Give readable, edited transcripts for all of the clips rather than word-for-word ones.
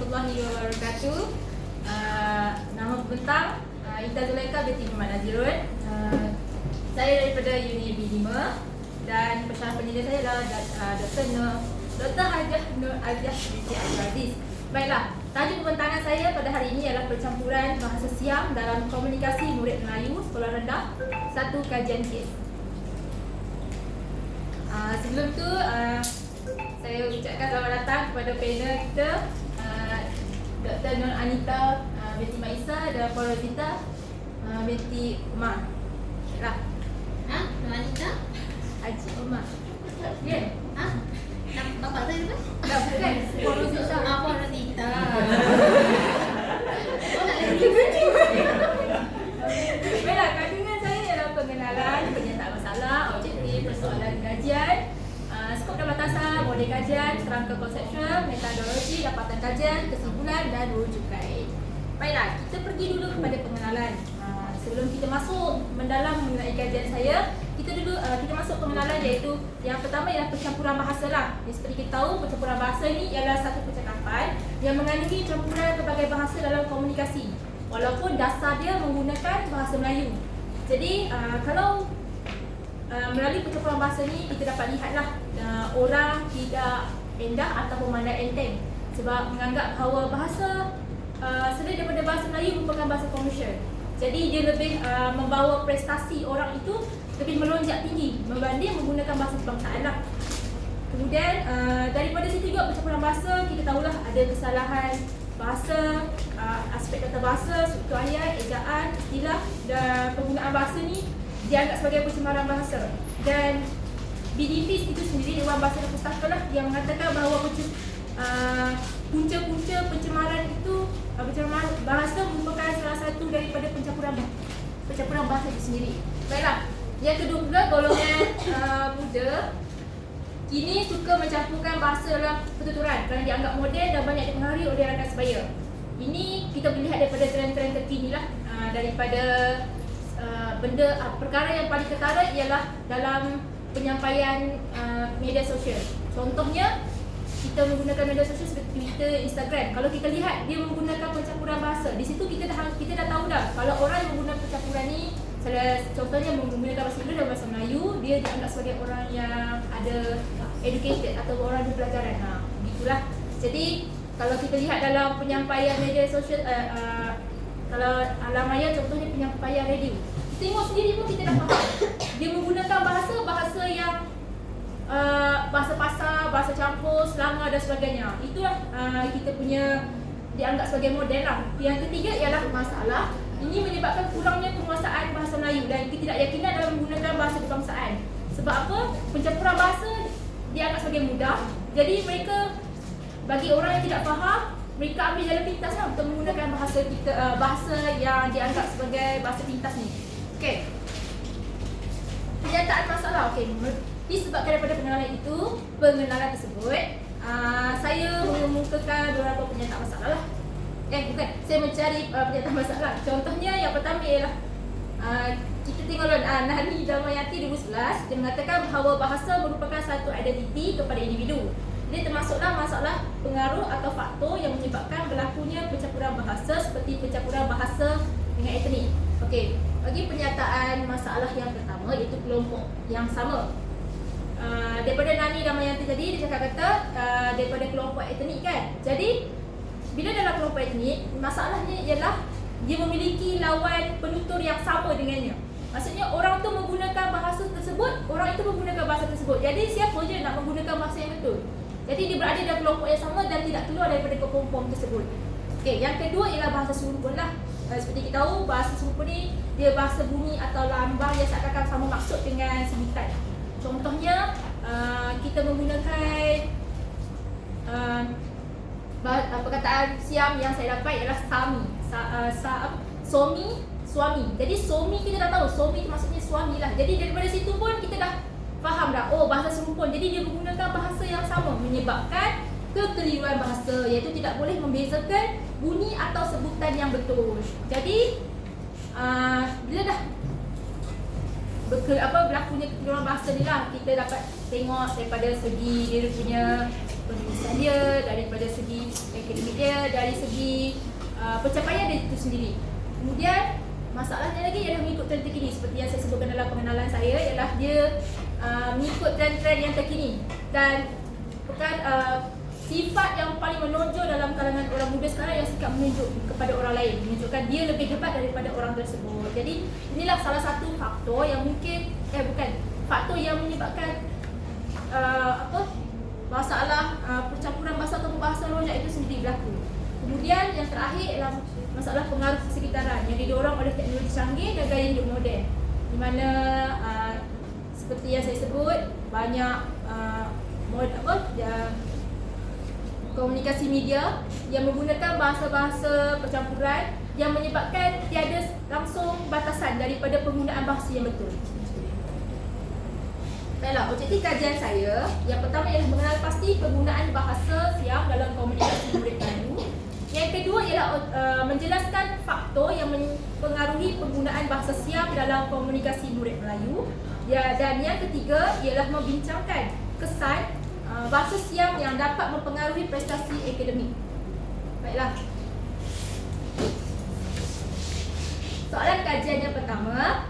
warahmatullahi wabarakatuh. Nama bentang Ita Zulaika binti Muhammad Nazirun. Saya daripada Uni B5 dan pesyarah pendidik saya adalah Dr. Hajah Nur Aziah binti Abdul Aziz. Baiklah, tajuk pembentangan saya pada hari ini adalah percampuran bahasa Siam dalam komunikasi murid Melayu sekolah rendah, satu kajian kes. Sebelum tu, saya ucapkan selamat datang kepada panel kita, Dr. Nur Anita binti Maisa dan Puan Rozita binti Umar. Baiklah. Nur Anita? Haji Umar. Ya? Bapak saya apa? Tak, bukan. Puan Rozita. Puan Rozita. Baiklah, kandungan saya ialah pengenalan, pernyataan masalah, objektif, persoalan kajian, skop dan batasan, model kajian, kerangka konseptual, metodologi, dapatan kajian, kesimpulan dan rujukan. Baiklah, kita pergi dulu kepada pengenalan. Sebelum kita masuk mendalam mengenai kajian saya, kita masuk pengenalan, iaitu yang pertama ialah percampuran bahasa lah. Jadi, seperti kita tahu, percampuran bahasa ni ialah satu percakapan yang mengandungi campuran pelbagai bahasa dalam komunikasi, walaupun dasar dia menggunakan bahasa Melayu. Jadi kalau melalui percampuran bahasa ni kita dapat lihatlah orang tidak endah ataupun memandang enteng sebab menganggap bahawa bahasa selain daripada bahasa Melayu merupakan bahasa komersial. Jadi dia lebih membawa prestasi orang itu lebih melonjak tinggi berbanding menggunakan bahasa kebangsaan lah. Kemudian daripada situ juga percampuran bahasa, kita tahulah ada kesalahan bahasa, aspek tata bahasa, struktur ayat, ejaan, istilah dan penggunaan bahasa ni dianggap sebagai pencemaran bahasa. Dan BDP itu sendiri, Dewan Bahasa dan Pustaka lah, yang mengatakan bahawa punca-punca pencemaran itu, pencemaran bahasa merupakan salah satu daripada pencampuran bahasa itu sendiri. Baiklah, yang kedua pula, golongan muda kini suka mencampurkan bahasa dalam pertuturan kerana dianggap moden dan banyak dipengaruhi oleh rakan sebaya. Ini kita boleh lihat daripada trend-trend terkini lah, daripada perkara yang paling ketara ialah dalam penyampaian media sosial. Contohnya, kita menggunakan media sosial seperti Twitter, Instagram. Kalau kita lihat dia menggunakan pencampuran bahasa, di situ kita dah tahu dah kalau orang yang menggunakan pencampuran ni, contohnya menggunakan bahasa Inggeris dan bahasa Melayu, dia dianggap sebagai orang yang ada educated atau orang berpelajaran. Begitulah. Jadi kalau kita lihat dalam penyampaian media sosial, kalau alam maya contohnya penyampaian radio, tengok sendiri pun kita dah faham dia menggunakan bahasa yang bahasa pasar, bahasa campur, selanga dan sebagainya. Itulah kita punya dianggap sebagai model lah. Yang ketiga ialah masalah. Ini menyebabkan kurangnya penguasaan bahasa Melayu dan ketidakyakinan dalam menggunakan bahasa kebangsaan. Sebab apa? Pencampuran bahasa dianggap sebagai mudah. Jadi mereka, bagi orang yang tidak faham, mereka ambil jalan pintas lah untuk menggunakan bahasa yang dianggap sebagai bahasa pintas ni. Okey. Penyataan masalah. Okey. Disebabkan daripada pengenalan tersebut, saya mengemukakan beberapa penyataan masalah lah. Saya mencari penyataan masalah. Contohnya yang pertama ialah kita tengok Nahli Damayanti 2011, dia mengatakan bahawa bahasa merupakan satu identiti kepada individu. Jadi termasuklah masalah pengaruh atau faktor yang menyebabkan berlakunya pencampuran bahasa seperti pencampuran bahasa dengan etnik. Okey, bagi penyataan masalah yang pertama iaitu kelompok yang sama. Daripada Nani Damayanti tadi, dia cakap daripada kelompok etnik kan. Jadi bila dalam kelompok etnik, masalahnya ialah dia memiliki lawan penutur yang sama dengannya. Maksudnya orang tu menggunakan bahasa tersebut, orang itu menggunakan bahasa tersebut. Jadi siapa je nak menggunakan bahasa yang betul. Jadi dia berada dalam kelompok yang sama dan tidak keluar daripada kelompok tersebut. Okey, yang kedua ialah bahasa serumpun lah. Seperti kita tahu, bahasa serumpun ni dia bahasa bunyi atau lambang yang seakan-akan sama maksud dengan sebutan. Contohnya, kita menggunakan perkataan Siam yang saya dapat ialah sami, somi, suami. Jadi somi kita dah tahu, somi itu maksudnya suami lah. Jadi daripada situ pun kita dah faham dah, oh bahasa serumpun. Jadi dia menggunakan bahasa yang sama menyebabkan kekeliruan bahasa, iaitu tidak boleh membezakan bunyi atau sebutan yang betul. Jadi bila dah berlakunya kekeliruan bahasa ni lah, kita dapat tengok daripada segi dia punya penulisan dia, daripada segi akademik dia, dari segi pencapaian dia itu sendiri. Kemudian masalahnya lagi ialah mengikut trend terkini. Seperti yang saya sebutkan dalam pengenalan saya, ialah dia mengikut trend-trend yang terkini. Dan bukan sifat yang paling menonjol dalam kalangan orang muda sekarang yang sikap menunjuk kepada orang lain, menunjukkan dia lebih hebat daripada orang tersebut. Jadi inilah salah satu faktor yang mungkin faktor yang menyebabkan masalah percampuran bahasa atau bahasa rojak itu sendiri berlaku. Kemudian yang terakhir ialah masalah pengaruh sekitaran yang didorong oleh teknologi canggih dan gaya hidup moden, di mana seperti yang saya sebut, banyak komunikasi media yang menggunakan bahasa-bahasa percampuran yang menyebabkan tiada langsung batasan daripada penggunaan bahasa yang betul. Baiklah, objektif kajian saya yang pertama ialah mengenal pasti penggunaan bahasa Siam dalam komunikasi murid Melayu. Yang kedua ialah menjelaskan faktor yang mempengaruhi penggunaan bahasa Siam dalam komunikasi murid Melayu. Dan yang ketiga ialah membincangkan kesan bahasa Siam yang dapat mempengaruhi prestasi akademik. Baiklah. Soalan kajian yang pertama,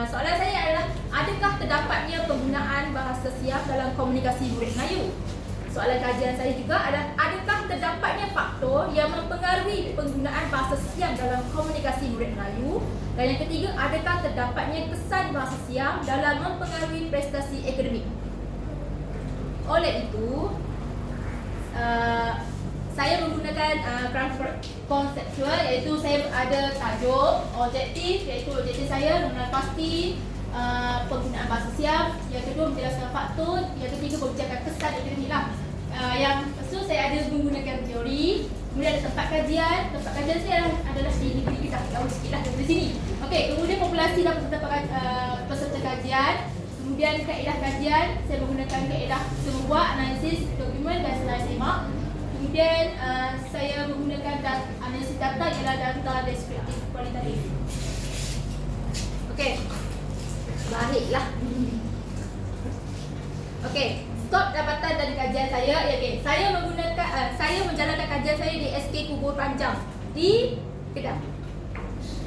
soalan saya adalah, adakah terdapatnya penggunaan bahasa Siam dalam komunikasi murid Melayu? Soalan kajian saya juga adalah, adakah terdapatnya faktor yang mempengaruhi penggunaan bahasa Siam dalam komunikasi murid Melayu? Dan yang ketiga, adakah terdapatnya kesan bahasa Siam dalam mempengaruhi prestasi akademik? Oleh itu, saya menggunakan kerangka konseptual, iaitu saya ada tajuk, objektif, iaitu objektif saya mengenal pasti penggunaan bahasa Siam. Yang kedua, menjelaskan faktor. Yang ketiga, membicarakan kesan akademik lah. Yang lepas saya ada menggunakan teori. Kemudian ada tempat kajian. Tempat kajian saya adalah di negeri kita, jauh sikit lah dari sini. Okey, kemudian populasi dan peserta kajian. Kemudian kaedah kajian, saya menggunakan kaedah membuat analisis dokumen dan senarai semak. Kemudian saya menggunakan analisis data ialah data deskriptif kualitatif. Okey, baiklah. Okey, skop dapatan dari kajian saya. Okey, saya menjalankan kajian saya di SK Kubur Panjang di Kedah.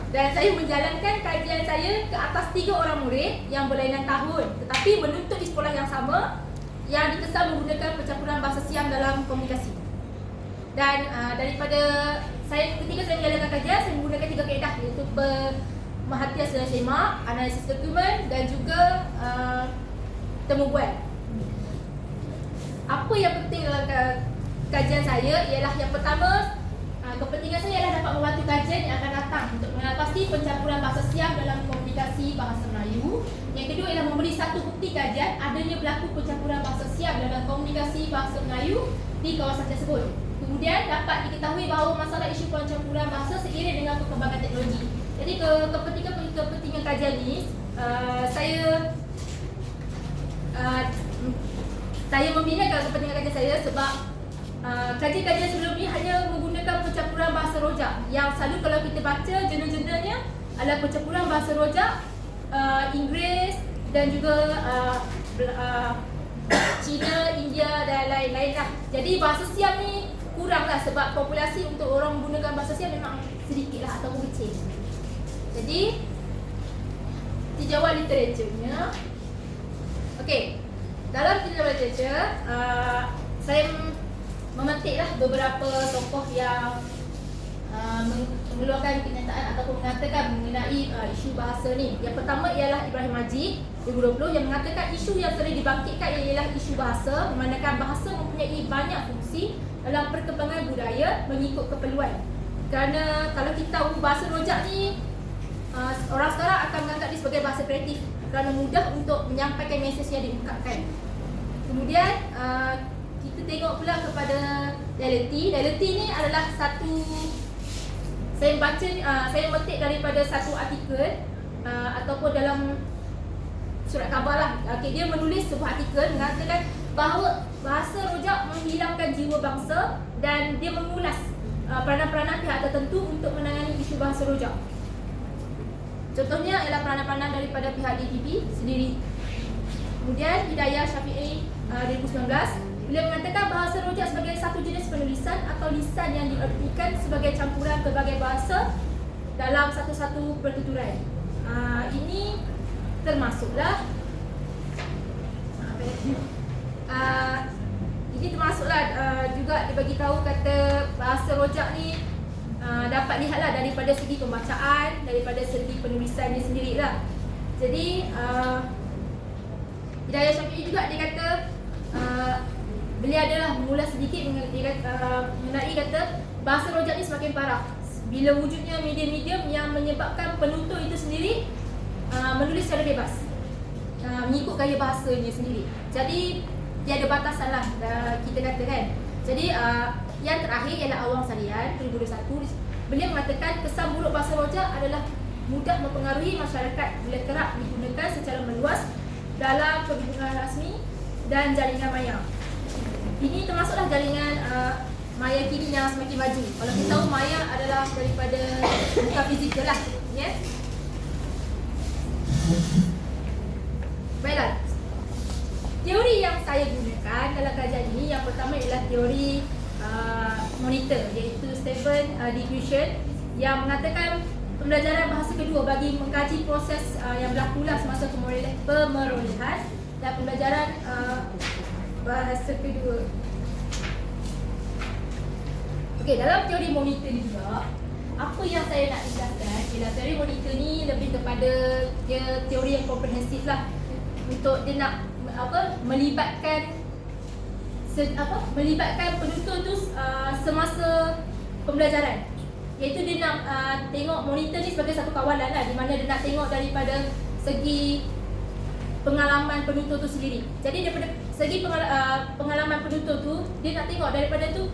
Dan saya menjalankan kajian saya ke atas 3 orang murid yang berlainan tahun, tetapi menuntut di sekolah yang sama yang dikesan menggunakan percampuran bahasa Siam dalam komunikasi. Dan daripada ketika saya menjalankan kajian, saya menggunakan 3 kaedah, iaitu pemerhatian senarai semak, analisis dokumen dan juga temu bual. Apa yang penting dalam kajian saya ialah, yang pertama, kepentingan saya adalah dapat membantu kajian yang akan datang untuk mengenal pasti pencampuran bahasa Siam dalam komunikasi bahasa Melayu. Yang kedua ialah memberi satu bukti kajian adanya berlaku pencampuran bahasa Siam dalam komunikasi bahasa Melayu di kawasan tersebut. Kemudian dapat diketahui bahawa masalah isu pencampuran bahasa seiring dengan perkembangan teknologi. Jadi kepentingan kajian ini saya membinakan kepentingan kajian saya sebab kajian-kajian sebelum ini hanya menggunakan pencampuran bahasa rojak, yang selalu kalau kita baca jurnal-jurnalnya adalah pencampuran bahasa rojak Inggeris dan juga Cina, India dan lain-lain lah. Jadi bahasa Siam ni kurang lah sebab populasi untuk orang menggunakan bahasa Siam memang sedikit lah ataupun kecil. Jadi tinjauan literaturnya, okey, dalam tinjauan literatur saya memetiklah beberapa tokoh yang mengeluarkan kenyataan ataupun mengatakan mengenai isu bahasa ni. Yang pertama ialah Ibrahim Majid 2020 yang mengatakan isu yang sering dibangkitkan ialah isu bahasa, memandangkan bahasa mempunyai banyak fungsi dalam perkembangan budaya mengikut keperluan. Kerana kalau kita tahu bahasa rojak ni, orang sekarang akan menganggap dia sebagai bahasa kreatif kerana mudah untuk menyampaikan mesej yang diungkapkan. Kemudian kita tengok pula kepada Dialekti. Dialekti ni adalah satu, saya baca, saya metik daripada satu artikel ataupun dalam surat khabar lah. Okay, dia menulis sebuah artikel mengatakan bahawa bahasa rojak menghilangkan jiwa bangsa dan dia mengulas peranan-peranan pihak tertentu untuk menangani isu bahasa rojak. Contohnya ialah peranan-peranan daripada pihak DPP sendiri. Kemudian Hidayah Syafi'i 2019 Beliau mengatakan bahasa rojak sebagai satu jenis penulisan atau lisan yang diartikan sebagai campuran pelbagai bahasa dalam satu-satu pertuturan. Ini termasuklah juga dibagi tahu kata bahasa rojak ni dapat lihatlah daripada segi pembacaan, daripada segi penulisannya sendirilah. Jadi Hidayah Syafi'i juga dia kata beliau adalah mengulas sedikit mengenai kata bahasa rojak ni semakin parah bila wujudnya medium-medium yang menyebabkan penutur itu sendiri menulis secara bebas, mengikut gaya bahasanya sendiri. Jadi dia ada batasan lah, kita kata kan. Jadi yang terakhir ialah Awang Sarian 2021. Beliau mengatakan kesan buruk bahasa rojak adalah mudah mempengaruhi masyarakat bila kerap digunakan secara meluas dalam perhubungan rasmi dan jaringan maya. Ini termasuklah jaringan maya kini yang semakin maju. Kalau kita tahu maya adalah daripada bukan fizikal lah, ya. Baiklah. Teori yang saya gunakan dalam kajian ini, yang pertama ialah teori monitor, iaitu Stephen Diffusion, yang mengatakan pembelajaran bahasa kedua bagi mengkaji proses yang berlakulah semasa pemerolehan dan pembelajaran bahasa kedua. Okey, dalam teori monitor ni juga, apa yang saya nak jelaskan ialah teori monitor ni lebih kepada dia teori yang komprehensif lah, untuk dia nak melibatkan penutur tu semasa pembelajaran. Iaitu dia nak tengok monitor ni sebagai satu kawalan lah, di mana dia nak tengok daripada segi pengalaman penutur tu sendiri. Jadi daripada segi pengalaman penutur tu, dia nak tengok daripada tu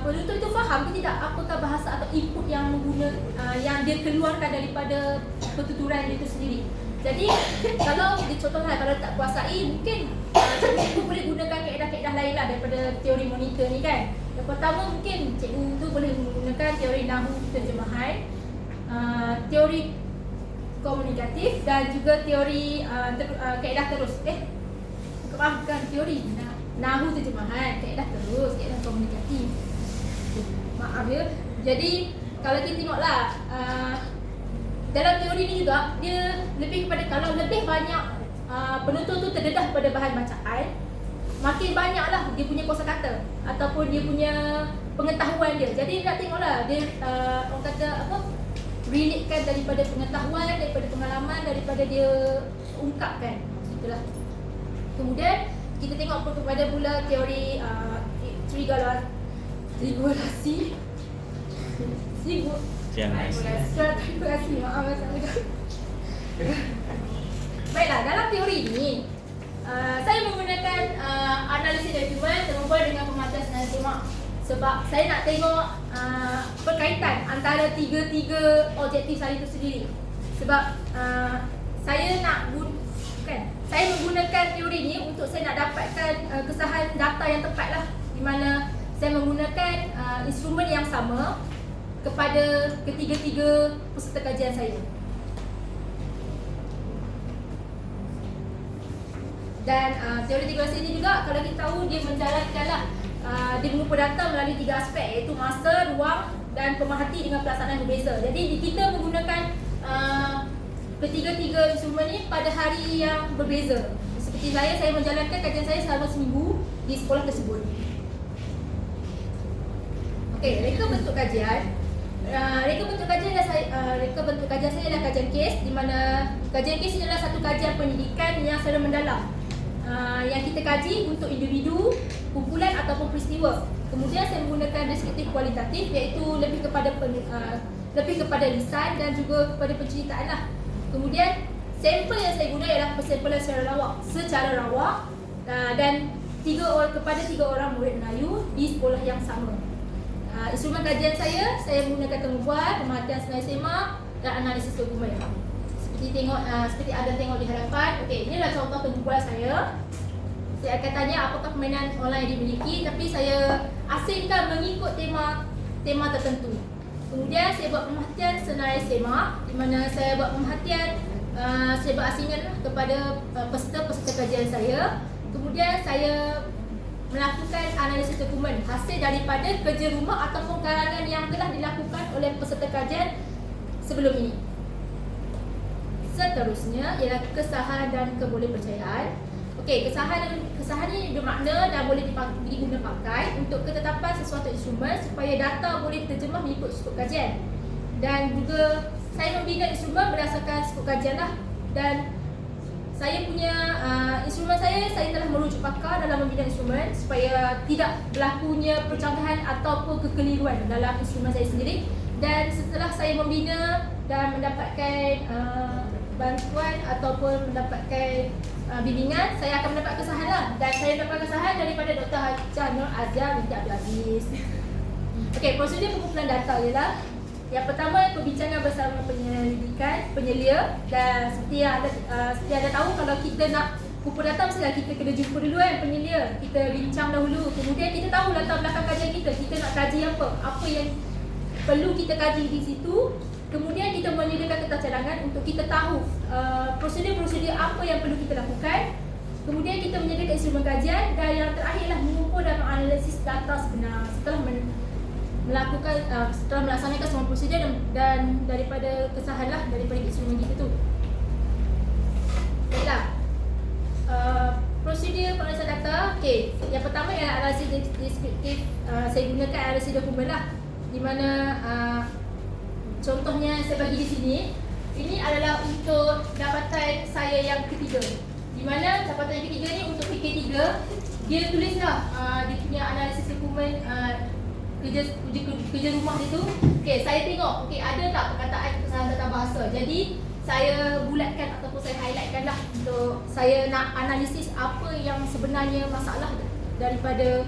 penutur itu faham ke tidak apakah bahasa atau input yang yang dia keluarkan daripada pertuturan dia itu sendiri. Jadi kalau contohnya kalau tak kuasai, mungkin cikgu boleh gunakan kaedah-kaedah lain lah daripada teori monitor ni kan. Yang pertama, mungkin cikgu tu boleh menggunakan teori nahu terjemahan, teori komunikatif dan juga teori kaedah terus. Bukan teori nahu terjemahan, kaedah terus, kaedah komunikatif. Maaf ya. Jadi kalau kita tengoklah dalam teori ni juga, dia lebih kepada kalau lebih banyak penutur tu terdedah pada bahan bacaan, makin banyaklah dia punya kosakata ataupun dia punya pengetahuan dia. Jadi nak tengoklah dia orang kata apa, relate-kan daripada pengetahuan, daripada pengalaman, daripada dia ungkapkan. Itulah. Kemudian kita tengok kepada pula teori trigolasi. Terima kasih. Maaf saya. Baiklah, dalam teori ini saya menggunakan analisis dokumen terhubung dengan pematah senar semak, sebab saya nak tengok perkaitan antara tiga-tiga objektif saya itu sendiri. Sebab saya menggunakan teori ini untuk saya nak dapatkan kesahan data yang tepat lah, di mana saya menggunakan instrumen yang sama kepada ketiga-tiga peserta kajian saya. Dan teori trigolasi ini juga, kalau kita tahu, dia menjalankanlah dia mengumpul data melalui tiga aspek, iaitu masa, ruang dan pemerhati dengan pelaksanaan berbeza. Jadi kita menggunakan ketiga-tiga instrumen ini pada hari yang berbeza. Seperti saya menjalankan kajian saya selama seminggu di sekolah tersebut. Okey, reka bentuk kajian. Reka bentuk kajian saya adalah kajian kes, di mana kajian kes ini adalah satu kajian pendidikan yang secara mendalam, yang kita kaji untuk individu, kumpulan ataupun peristiwa. Kemudian saya menggunakan deskriptif kualitatif, iaitu lebih kepada lisan dan juga kepada penceritaan lah. Kemudian sampel yang saya guna ialah persampelan secara rawak dan kepada tiga orang murid Melayu di sekolah yang sama. Instrumen kajian saya menggunakan temubual, pemerhatian senar semak dan analisis dokumen. Seperti anda tengok di hadapan. Okey, inilah contoh temubual saya. Saya akan tanya apakah permainan online yang dimiliki, tapi saya asingkan mengikut tema tertentu. Kemudian saya buat pemerhatian senar semak, di mana saya buat pemerhatian, saya berasingkan kepada peserta kajian saya. Kemudian saya melakukan analisis dokumen hasil daripada kerja rumah ataupun karangan yang telah dilakukan oleh peserta kajian sebelum ini. Seterusnya ialah kesahan dan kebolehpercayaan. Okey, kesahan ni bermakna dan boleh diguna pakai untuk ketetapan sesuatu instrumen supaya data boleh diterjemah mengikut skop kajian. Dan juga saya membina instrumen berdasarkan skop kajian lah. Dan saya punya instrumen saya telah merujuk pakar dalam membina instrumen supaya tidak berlakunya percanggahan ataupun kekeliruan dalam instrumen saya sendiri. Dan setelah saya membina dan mendapatkan bantuan ataupun mendapatkan bimbingan, saya akan mendapat kesahan lah. Dan saya dapat kesahan daripada Dr. Hajjah Nur Azhar binti Abdul Aziz. Okey, prosedur pengumpulan data ialah yang pertama, perbincangan bersama penyelia. Dan seperti ada tahu, kalau kita nak kumpul data, mestilah kita kena jumpa dulu kan penyelia. Kita bincang dahulu, kemudian kita tahu latar belakang kajian kita nak kaji apa yang perlu kita kaji di situ. Kemudian kita menyediakan kertas cadangan untuk kita tahu prosedur-prosedur apa yang perlu kita lakukan. Kemudian kita menyediakan instrumen kajian. Dan yang terakhirlah mengumpul dan menganalisis data sebenar setelah setelah melaksanakan semua prosedur dan daripada kesahanlah daripada instrumen kita tu. Baiklah, prosedur penganalisan data. Okey, yang pertama ialah analisis deskriptif. Saya gunakan analisis dokumen lah, di mana contohnya saya bagi di sini. Ini adalah untuk dapatan saya yang ketiga, di mana dapatan yang ketiga ni untuk PK3. Dia tulislah dia punya analisis dokumen kerja rumah dia tu. Okey, saya tengok ada tak perkataan kesalahan tata bahasa. Jadi saya bulatkan ataupun saya highlightkan lah untuk saya nak analisis apa yang sebenarnya masalah daripada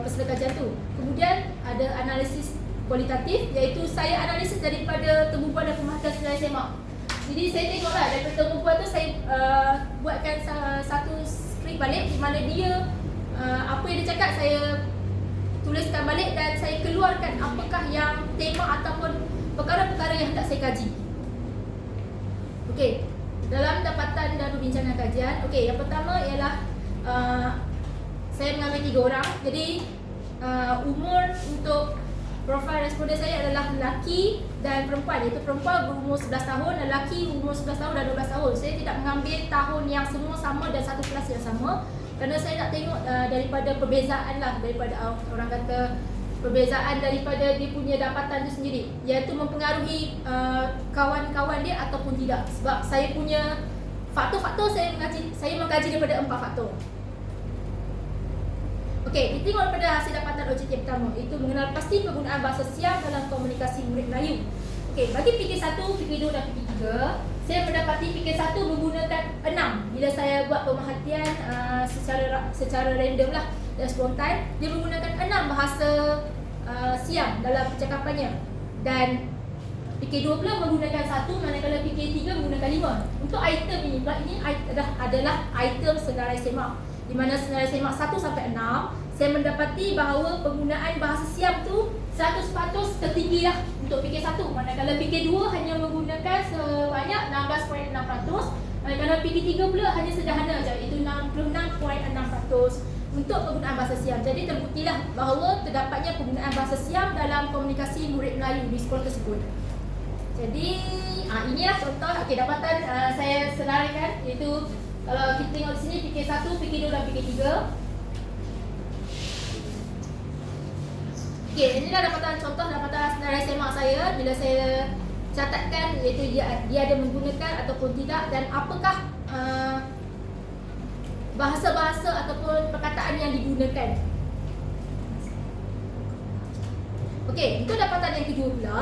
peserta kajian tu. Kemudian ada analisis kualitatif, iaitu saya analisis daripada tembubuan dan pemahatan senarai semak. Jadi saya tengoklah daripada tembubuan tu, saya buatkan satu skrip balik di mana dia apa yang dia cakap saya tuliskan balik dan saya keluarkan apakah yang tema ataupun perkara-perkara yang hendak saya kaji. Okey, dalam dapatan dan perbincangan kajian, okey, yang pertama ialah saya mengambil 3 orang. Jadi umur untuk profil responden saya adalah lelaki dan perempuan, iaitu perempuan berumur 11 tahun, lelaki umur 11 tahun dan 12 tahun. Saya tidak mengambil tahun yang semua sama dan satu kelas yang sama, kerana saya nak tengok daripada perbezaan lah, daripada orang kata perbezaan daripada dia punya dapatan tu sendiri, iaitu mempengaruhi kawan-kawan dia ataupun tidak. Sebab saya punya faktor-faktor saya mengkaji daripada 4 faktor. Okey, kita tengok daripada hasil dapatan objektif pertama, iaitu mengenal pasti penggunaan bahasa Siam dalam komunikasi murid Melayu. Okey, bagi PK1, PK2 dan PK3, saya mendapati PK1 menggunakan 6. Bila saya buat pemerhatian secara random lah dan spontan, dia menggunakan 6 bahasa Siam dalam percakapannya. Dan PK2 pula menggunakan 1, manakala PK3 menggunakan 5. Untuk item ini pula, ini adalah item senarai semak, di mana senarai semak 1 sampai 6, saya mendapati bahawa penggunaan bahasa Siam tu 100% tertinggi lah untuk PK1. Manakala PK2 hanya menggunakan sebanyak 16.6%, manakala PK3 pula hanya sederhana saja, iaitu 66.6% untuk penggunaan bahasa Siam. Jadi terbuktilah bahawa terdapatnya penggunaan bahasa Siam dalam komunikasi murid Melayu di sekolah tersebut. Jadi inilah contoh dapatan saya senaraikan, iaitu kalau kita tengok di sini PK1, PK2 dan PK3. Okey, inilah contoh dapatan senarai semak saya bila saya catatkan, iaitu dia ada menggunakan ataupun tidak, dan apakah bahasa-bahasa ataupun perkataan yang digunakan. Okey, untuk dapatan yang kedua pula,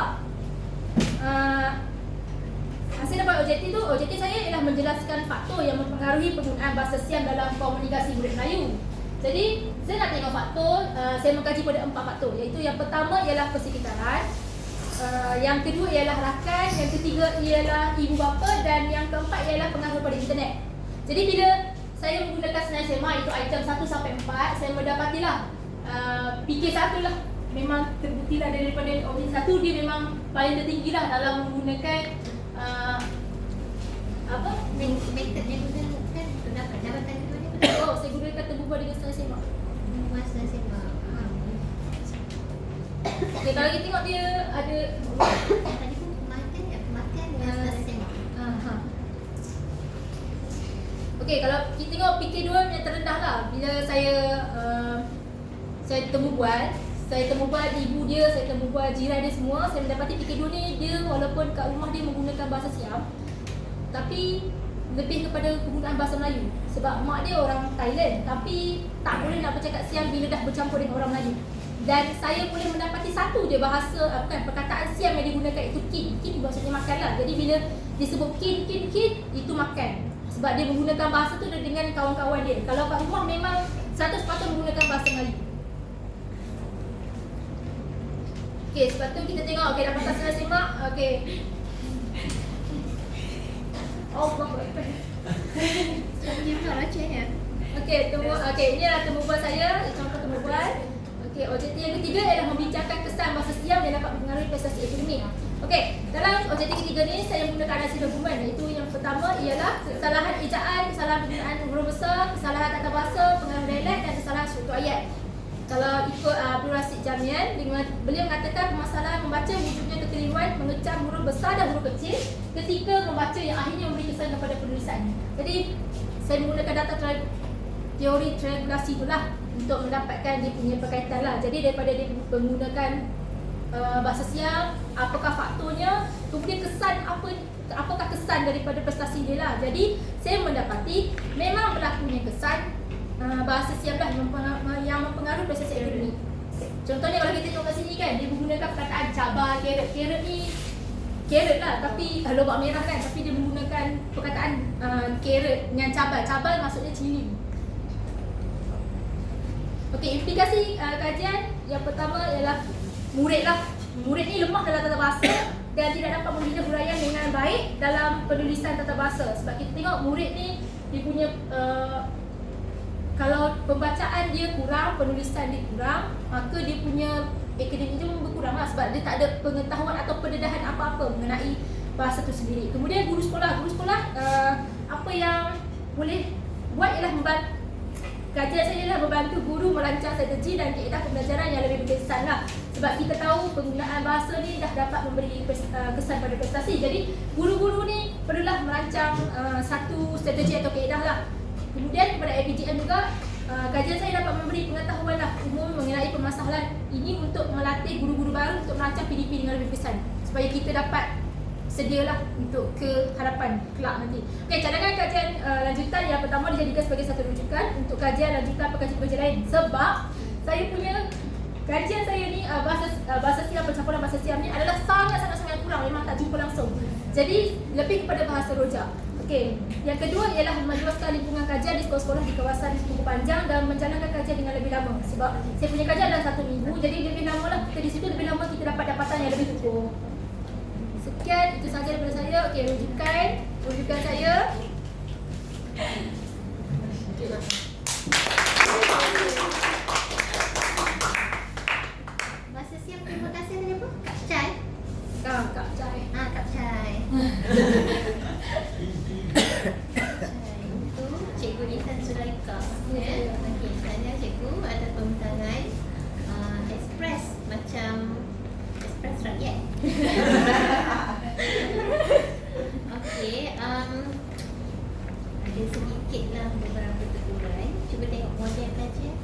hasil dapat objektif saya ialah menjelaskan faktor yang mempengaruhi penggunaan bahasa Siam dalam komunikasi murid Melayu. Jadi saya nak tengok faktor, saya mengkaji pada 4 faktor, iaitu yang pertama ialah persekitaran, yang kedua ialah rakan, yang ketiga ialah ibu bapa, dan yang keempat ialah pengaruh pada internet. Jadi bila saya menggunakan senarai semak, itu item 1 sampai 4, saya mendapatilah PK1 lah memang terbuktilah daripada objektif 1, dia memang paling tertinggi lah dalam menggunakan Method yang gunakan pendapat jabatan itu. saya gunakan terbubuh dengan senarai semak. Puas dan semak. Okay, kalau kita tengok dia ada Tadi pun makan ya, makan dengan semak. Okay, kalau kita tengok PK2 yang terendah lah. Bila saya temu bual ibu dia, saya temu bual jiran dia semua, saya mendapati PK2 ni dia walaupun kat rumah dia menggunakan bahasa Siam, tapi lebih kepada penggunaan bahasa Melayu. Sebab mak dia orang Thailand, tapi tak boleh nak bercakap Siam bila dah bercampur dengan orang Melayu. Dan saya boleh mendapati satu je bahasa, perkataan Siam yang digunakan itu kin. Kin maksudnya makan lah. Jadi bila disebut kin, itu makan. Sebab dia menggunakan bahasa tu dengan kawan-kawan dia. Kalau kat rumah memang 100% menggunakan bahasa Melayu. Okay, sebab tu kita tengok, okay, dapat hasil semak. Okay. Oh, apa? Dia tak baca ya. Okay, ini adalah temu bual saya. Contoh temu bual. Okay, objektif yang ketiga ialah membincangkan kesan bahasa Siam yang dapat mempengaruhi prestasi akademik. Okey, dalam objektif ketiga ni saya menggunakan analisis dokumen. Iaitu yang pertama ialah kesalahan ejaan, kesalahan penggunaan huruf besar, kesalahan tata bahasa, pengaruh dialek dan kesalahan struktur ayat. Kalau ikut Abdul Rasid Jamian, beliau mengatakan permasalahan membaca wujudnya kekeliruan mengecam huruf besar dan huruf kecil ketika membaca yang akhirnya memberi kesan kepada penulisan. Jadi saya menggunakan data teori triangulasi itulah untuk mendapatkan dia punya berkaitan lah. Jadi daripada dia menggunakan bahasa Siam, apakah faktornya, kemudian kesan apakah kesan daripada prestasi dia lah. Jadi saya mendapati memang berlakunya kesan bahasa Siam lah yang mempengaruhi prestasi akademik. Contohnya kalau kita tengok kat sini kan, dia menggunakan perkataan cabar, carrot ni carrot lah, tapi lobak merah kan, tapi dia menggunakan perkataan carrot dengan cabar maksudnya cili. Okey, implikasi kajian yang pertama ialah murid lah. Murid ni lemah dalam tata bahasa dan tidak dapat membina huraian dengan baik dalam penulisan tata bahasa. Sebab kita tengok murid ni dia punya kalau pembacaan dia kurang, penulisan dia kurang, maka dia punya akademik dia berkurang lah. Sebab dia tak ada pengetahuan atau pendedahan apa-apa mengenai bahasa tu sendiri. Kemudian guru sekolah apa yang boleh buat ialah membantu. Kajian saya ialah membantu guru merancang strategi dan kaedah pembelajaran yang lebih berkesan lah. Sebab kita tahu penggunaan bahasa ni dah dapat memberi kesan pada prestasi. Jadi guru-guru ni perlulah merancang satu strategi atau kaedah lah. Kemudian kepada APJM juga, kajian saya dapat memberi pengetahuan lah umum mengenai permasalahan ini untuk melatih guru-guru baru untuk merancang PDP dengan lebih berkesan. Supaya kita dapat sedialah untuk ke hadapan kelak nanti. Okey, cadangan kajian lanjutan yang pertama dijadikan sebagai satu rujukan untuk kajian lanjutan pekerja-pekerja lain. Sebab saya punya kajian saya ni bahasa Siam, pencampuran bahasa Siam ni adalah sangat kurang, memang tak jumpa langsung. Jadi lebih kepada bahasa rojak. Okey, yang kedua ialah meluaskan lingkungan kajian di sekolah-sekolah di kawasan Tungku Panjang dan menjalankan kajian dengan lebih lama. Sebab saya punya kajian adalah 1 minggu, jadi lebih lama lah kita di situ, lebih lama kita dapat dapatan yang lebih utuh. Sekian, itu sahaja daripada saya. Okey, rujukan saya. Bahasa Siam terima kasih tadi apa? Kak Chai. Kak Chai. Kak Chai. Itu Cikgu Nisan Sulaika. Okey, saya cikgu ada pembentangan express macam express rakyat. Okey, ada sedikit lah beberapa teguran. Cuba tengok model kajian.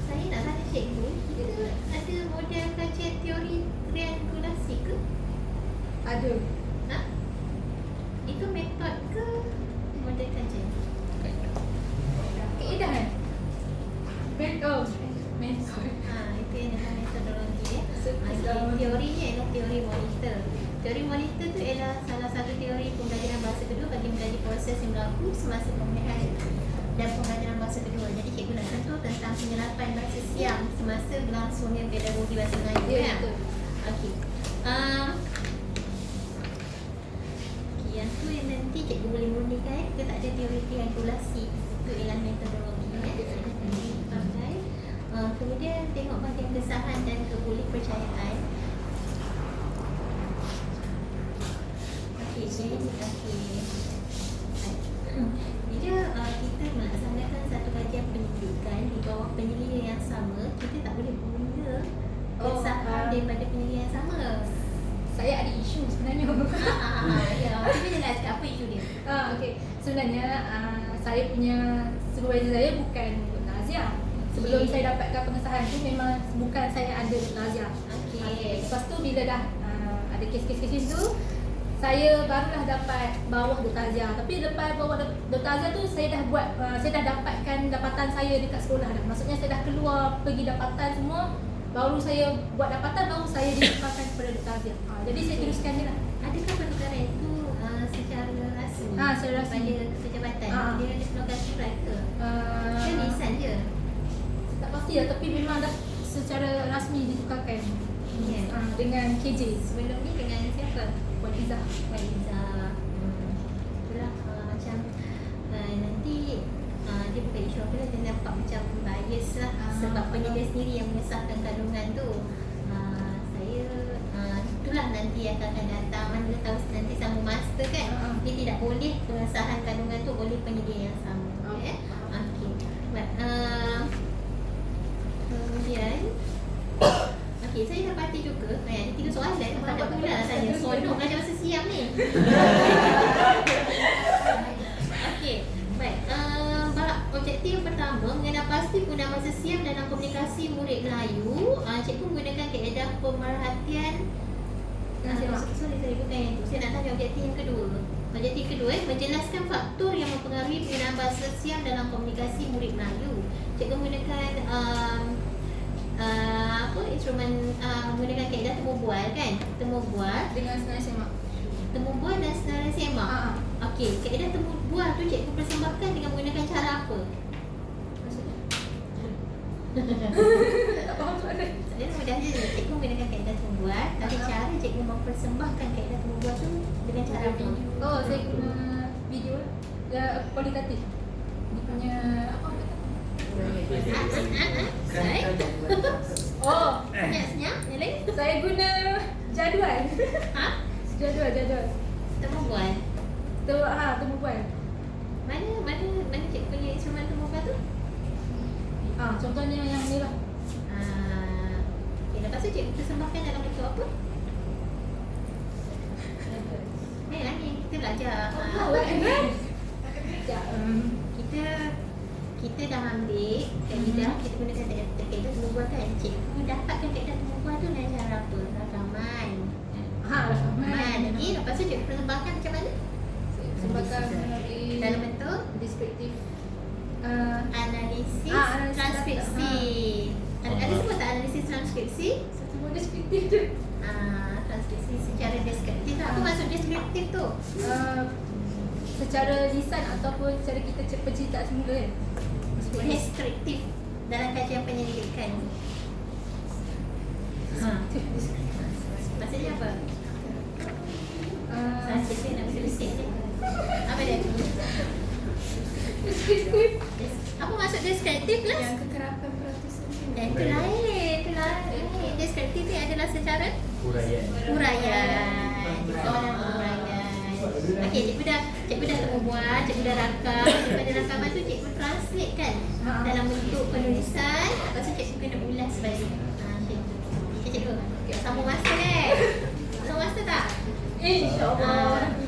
Saya nak tanya cikgu, kita ada model kajian teori triangulasi ke? Ada. Itu metod ke model kajian? Kaedah kan? Metod. Itu yang nama metodologi ya. Teorinya ialah teori monitor. Teori monitor tu ialah salah satu teori pembelajaran bahasa kedua bagi mempelajari proses yang berlaku semasa pemilihan dan pembelajaran bahasa kedua. Jadi cikgu nak sentuh tentang penyerapan bahasa Siam semasa berlangsungnya pedagogi bahasa Melayu. Ya, kan? betul. Okey. Yang tu yang nanti cikgu boleh murnikan, kita tak ada teori triangulasi. Itu ialah metodologi ya. Pakai. Kemudian tengok bahagian kesahan dan kebolehpercayaan. Okey. Bila kita melaksanakan satu kajian penyelidikan di bawah penyelidik yang sama, kita tak boleh guna kesahan daripada penyelidik yang sama. Saya ada isu sebenarnya. Ya, cuba jelaskan apa isu dia. Okey. Sebenarnya saya punya supervisor saya bukan Nazia. Sebelum Okey. saya dapatkan pengesahan tu memang bukan saya ada Nazia. Okey. Lepas tu bila dah ada kes-kes tu, saya barulah dapat bawah Dr. Azia. Tapi lepas bawah Dr. Azia tu saya dah buat saya dah dapatkan dapatan saya dekat sekolah dah. Maksudnya saya dah keluar pergi dapatan semua, baru saya buat dapatan, baru saya diletakkan kepada Dr. Azia. Jadi saya teruskan je lah. Adakah penukaran itu secara rasmi? Secara rasmi. Pada kejabatan? Dia ada keluarkan surat ke? Dia Uh, lisan je? tak pasti lah, tapi memang dah secara rasmi ditukarkan dengan KJ. Sebelum ni dengan siapa? Puan Izzah. Waliza. Itulah macam nanti dia bukan isu apa lah, dia nampak macam bias lah sebab penyelidik sendiri yang mengesahkan kandungan tu. Saya itulah nanti akan datang, mana tahu nanti sama master kan, dia tidak boleh pengesahan kandungan tu oleh penyelidik yang sama. Okey. Baik. Kemudian okey, saya dapati juga ada 3 soalan. Tak pula lah saya sonok macam masa siap ni. Okey, baik. Objektif yang pertama, mengenal pasti guna masa siap dalam komunikasi murid Melayu. Cikgu menggunakan kaedah pemerhatian. Sorry, bukan yang itu. Saya nak tanya objektif yang kedua. Objektif kedua, menjelaskan faktor yang mempengaruhi penggunaan bahasa siap dalam komunikasi murid Melayu. Cikgu menggunakan instrumen menggunakan kaedah temu bual kan? Temu bual Dengan senarai semak. temu bual dan senarai semak. Okey, kaedah temu bual tu cikgu persembahkan dengan menggunakan cara apa? Maksudnya? Tak faham soalan. Dia mudah je, cikgu menggunakan kaedah temu bual, tapi cara cikgu mempersembahkan kaedah temu bual tu dengan cara apa? Saya guna video kualitatif. Dia punya apa kata? Senyap, yang lain? Saya guna jadual. Jadual. Temu bual. Temu bual. Mana cikgu punya instrumen temu bual tu? Contohnya yang ni lah. Okay, lepas tu cikgu persembahkan dalam bentuk apa? Ni kita belajar. Kita dah ambil kaedah, kita gunakan kaedah temu bual kan. Cikgu dapatkan kaedah temu bual tu dengan cara apa? Rakaman. Rakaman. Lagi lepas tu cikgu persembahkan macam mana? Sebabkan melalui Dalam bentuk deskriptif analisis analisis transkripsi. Ada sebut tak analisis transkripsi? satu buah deskriptif tu. Transkripsi secara deskriptif. Apa maksud deskriptif tu? Secara lisan ataupun cara kita penceritaan semula kan. Deskriptif dalam kajian penyelidikan. Maksudnya apa? Saya cakap nak berisik ni. Apa dia? Deskriptif. Apa maksud deskriptif lah? Yang kekerapan peratusan. Itu lain. Deskriptif ni adalah secara Huraian. Soalan huraian. Okey, cikgu dah temu buat, cikgu dah rakam. Daripada rakaman tu cikgu translate kan dalam bentuk penulisan. Lepas tu cikgu kena ulas balik. Cikgu sambung master kan? Sambung master tak? InsyaAllah.